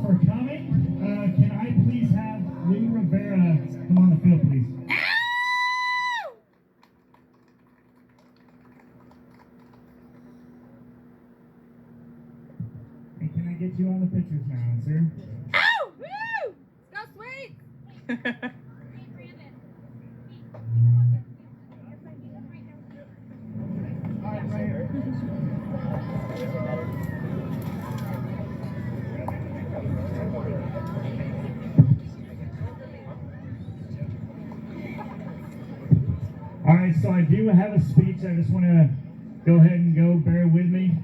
for coming. Can I please have Rivera come on the field, please? And can I get you on the pictures now, sir? Ow! Woo! Go sweet! All right, right here. All right, so I do have a speech. I just want to go ahead and go. Bear with me.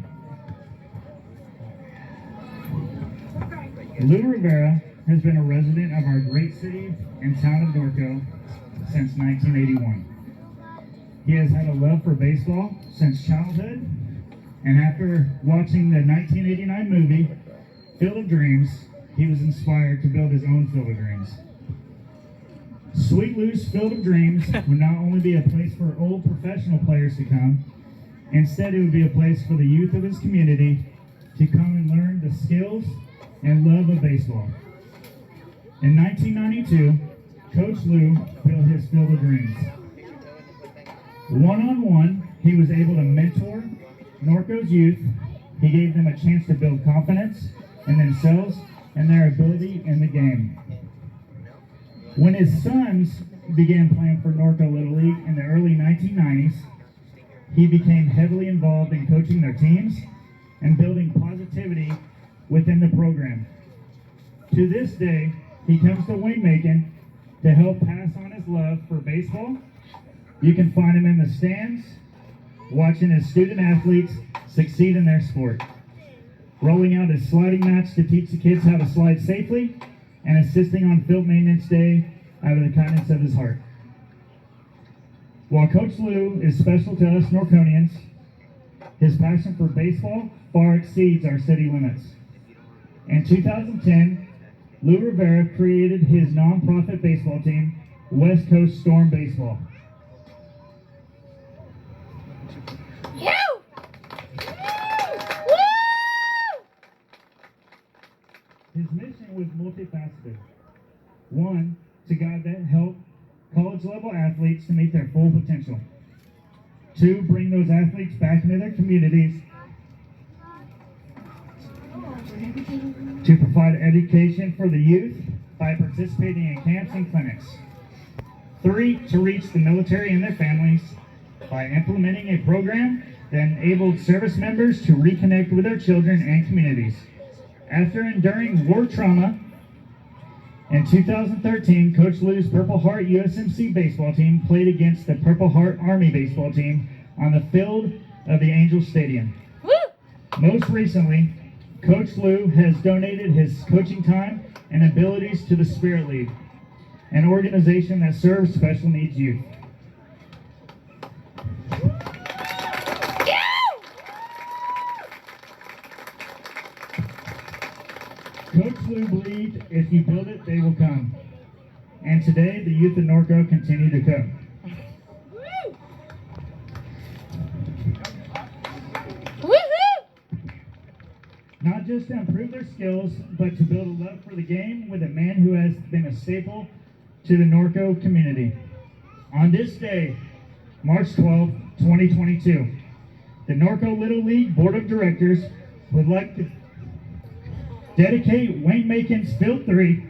Lou Rivera has been a resident of our great city and town of Norco since 1981. He has had a love for baseball since childhood, and after watching the 1989 movie, Field of Dreams, he was inspired to build his own Field of Dreams. Sweet Lou's Field of Dreams would not only be a place for old professional players to come, instead it would be a place for the youth of his community to come and learn the skills and love of baseball. In 1992, Coach Lou built his Field of Dreams. One-on-one, he was able to mentor Norco's youth. He gave them a chance to build confidence in themselves and their ability in the game. When his sons began playing for Norco Little League in the early 1990s, he became heavily involved in coaching their teams and building positivity within the program. To this day, he comes to Wayne Makin to help pass on his love for baseball. You can find him in the stands, watching his student athletes succeed in their sport, rolling out his sliding mats to teach the kids how to slide safely, and assisting on field maintenance day out of the kindness of his heart. While Coach Lou is special to us Norconians, his passion for baseball far exceeds our city limits. In 2010, Lou Rivera created his nonprofit baseball team, West Coast Storm Baseball. His mission was multifaceted. One, to guide that help college-level athletes to meet their full potential. Two, bring those athletes back into their communities. To provide education for the youth by participating in camps and clinics. Three, to reach the military and their families by implementing a program that enabled service members to reconnect with their children and communities. After enduring war trauma, in 2013, Coach Lou's Purple Heart USMC baseball team played against the Purple Heart Army baseball team on the field of the Angel Stadium. Woo! Most recently, Coach Lou has donated his coaching time and abilities to the Spirit League, an organization that serves special needs youth. Coach Lou believed if you build it, they will come. And today, the youth of Norco continue to come. Not just to improve their skills, but to build a love for the game with a man who has been a staple to the Norco community. On this day, March 12, 2022, the Norco Little League Board of Directors would like to dedicate Wayne Makin's Field 3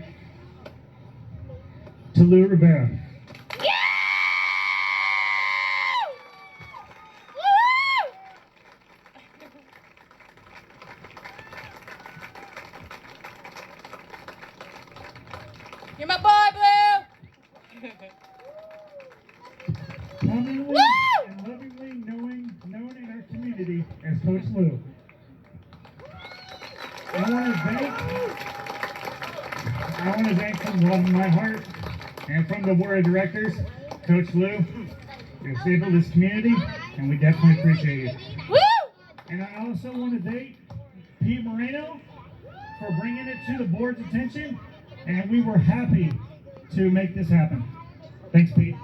to Lou Rivera. You're my boy, Blue! Commonly and lovingly known in our community as Coach Lou. I want to thank from the bottom of my heart and from the board of directors, Coach Lou. You're a staple of this community, and we definitely appreciate you. Woo! And I also want to thank Pete Moreno for bringing it to the board's attention, and we were happy to make this happen. Thanks, Pete.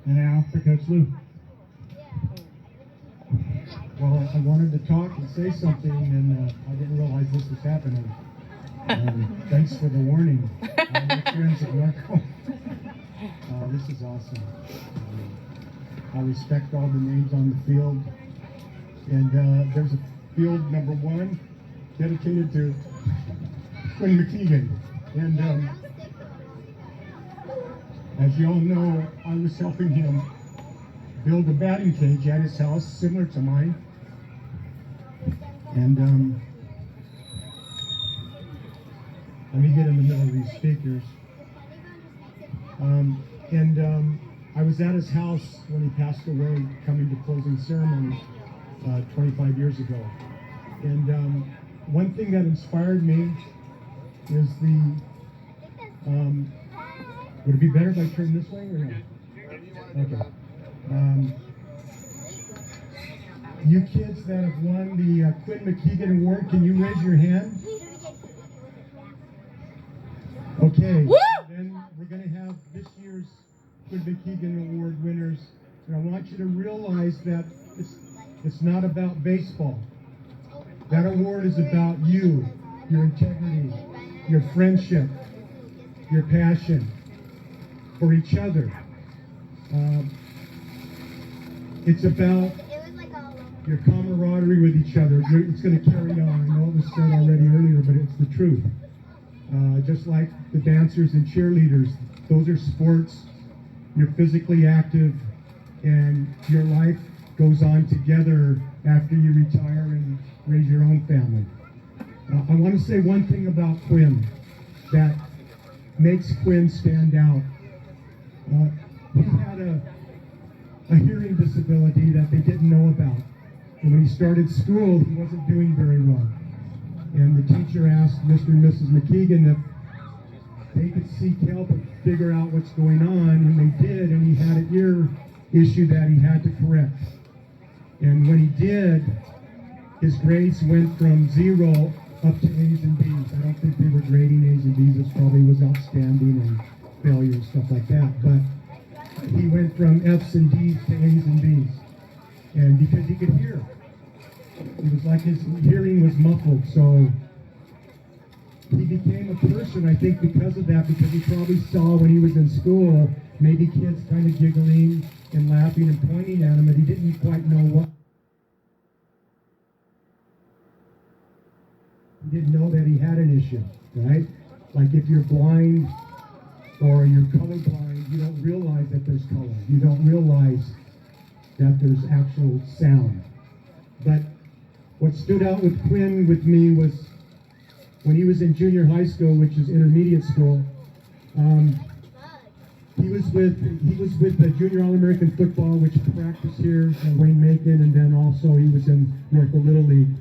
And now for Coach Lou. Well, I wanted to talk and say something, and I didn't realize this was happening. Thanks for the warning, my friends at Norco. This is awesome. I respect all the names on the field, and there's a field number 1 dedicated to Quinn McKeegan. And as you all know, I was helping him build a batting cage at his house, similar to mine. And let me get in the middle of these speakers. I was at his house when he passed away, coming to closing ceremony 25 years ago. And one thing that inspired me is the, would it be better if I turn this way or no? Okay. You kids that have won the Quinn McKeegan Award, can you raise your hand? Okay. Woo! Then we're going to have this year's Quinn McKeegan Award winners. And I want you to realize that it's not about baseball. That award is about you, your integrity, your friendship, your passion for each other. It's about your camaraderie with each other. It's going to carry on. I know it was said already earlier, but it's the truth. Just like the dancers and cheerleaders, those are sports. You're physically active, and your life goes on together after you retire and raise your own family. I want to say one thing about Quinn that makes Quinn stand out. He had a hearing disability that they didn't know about. And when he started school, he wasn't doing very well. And the teacher asked Mr. and Mrs. McKeegan if they could seek help and figure out what's going on, and they did, and he had an ear issue that he had to correct. And when he did, his grades went from 0 up to A's and B's. I don't think they were grading A's and B's. It probably was outstanding and failure and stuff like that. But he went from F's and D's to A's and B's. And because he could hear. It was like his hearing was muffled. So he became a person, I think, because of that, because he probably saw when he was in school, maybe kids kind of giggling and laughing and pointing at him, and he didn't quite know what. He didn't know that he had an issue, right? Like if you're blind or you're colorblind, you don't realize that there's color. You don't realize that there's actual sound. But what stood out with Quinn with me was when he was in junior high school, which is intermediate school. He was with the Junior All-American Football, which practiced here at Wayne Makin, and then also he was in Norco Little League.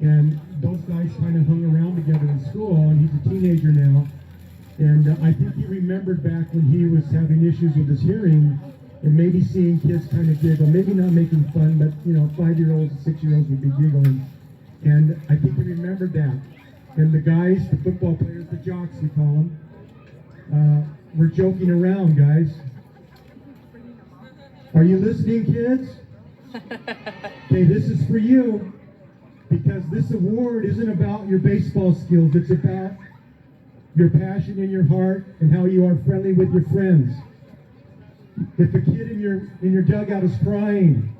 And those guys kind of hung around together in school, and he's a teenager now. And I think he remembered back when he was having issues with his hearing, and maybe seeing kids kind of giggle, maybe not making fun, but 5-year-olds and 6-year-olds would be giggling. And I think he remembered that. And the guys, the football players, the jocks we call them, were joking around, guys. Are you listening, kids? Okay, this is for you, because this award isn't about your baseball skills. It's about your passion in your heart and how you are friendly with your friends. If a kid in your dugout is crying,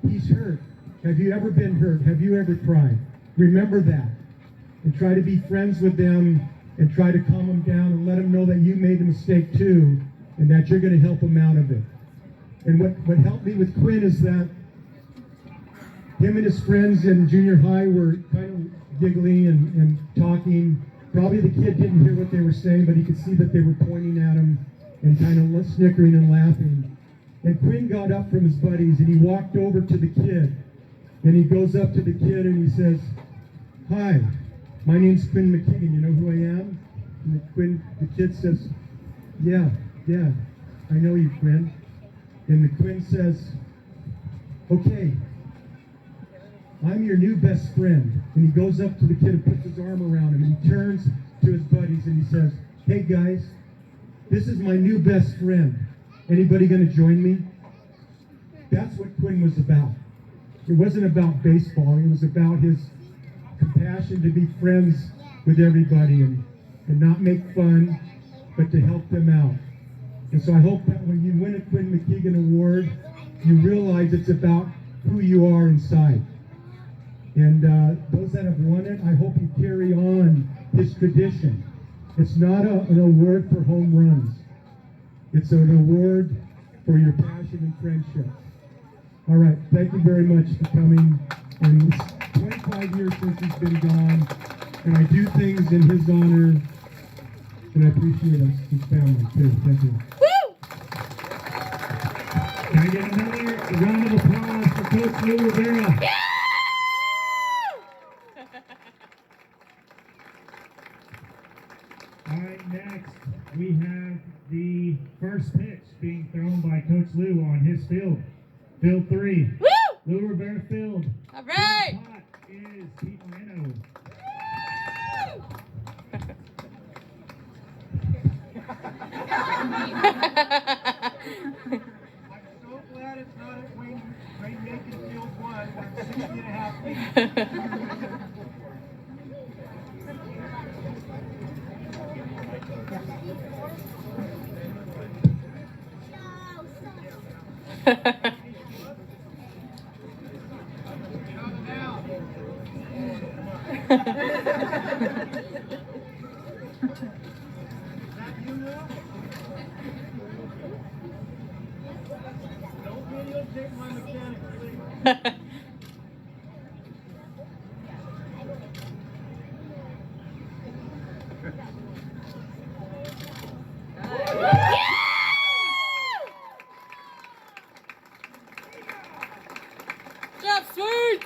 he's hurt. Have you ever been hurt? Have you ever cried? Remember that, and try to be friends with them, and try to calm them down and let them know that you made a mistake too, and that you're going to help them out of it. And what helped me with Quinn is that him and his friends in junior high were kind of giggling and talking. Probably the kid didn't hear what they were saying, but he could see that they were pointing at him and kind of snickering and laughing. And Quinn got up from his buddies and he walked over to the kid. And he goes up to the kid and he says, "Hi, my name's Quinn McKeegan. You know who I am?" And the kid says, Yeah, I know you, Quinn." And the Quinn says, "Okay, I'm your new best friend." And he goes up to the kid and puts his arm around him, and he turns to his buddies and he says, "Hey guys, This is my new best friend. Anybody going to join me? That's what Quinn was about. It wasn't about baseball. It was about his compassion to be friends with everybody and not make fun, but to help them out. And so I hope that when you win a Quinn McKeegan Award, you realize it's about who you are inside. And those that have won it, I hope you carry on his tradition. It's not an award for home runs. It's an award for your passion and friendship. All right, thank you very much for coming. And it's 25 years since he's been gone, and I do things in his honor, and I appreciate us, his family, too. Thank you. Can I get another round of applause for Coach Lou Rivera? Yeah! All right, next we have the first pitch being thrown by Coach Lou on his field. Field 3. Woo! Lou Rivera field. All right. Spot is Pete Moreno. I'm so glad it's not at Wayne Makin Field 1, where it's 60.5 feet. Don't videotape my mechanic, please. Good job, Sweets!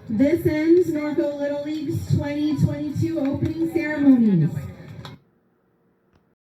This ends Norco Little League's 2022 opening ceremonies.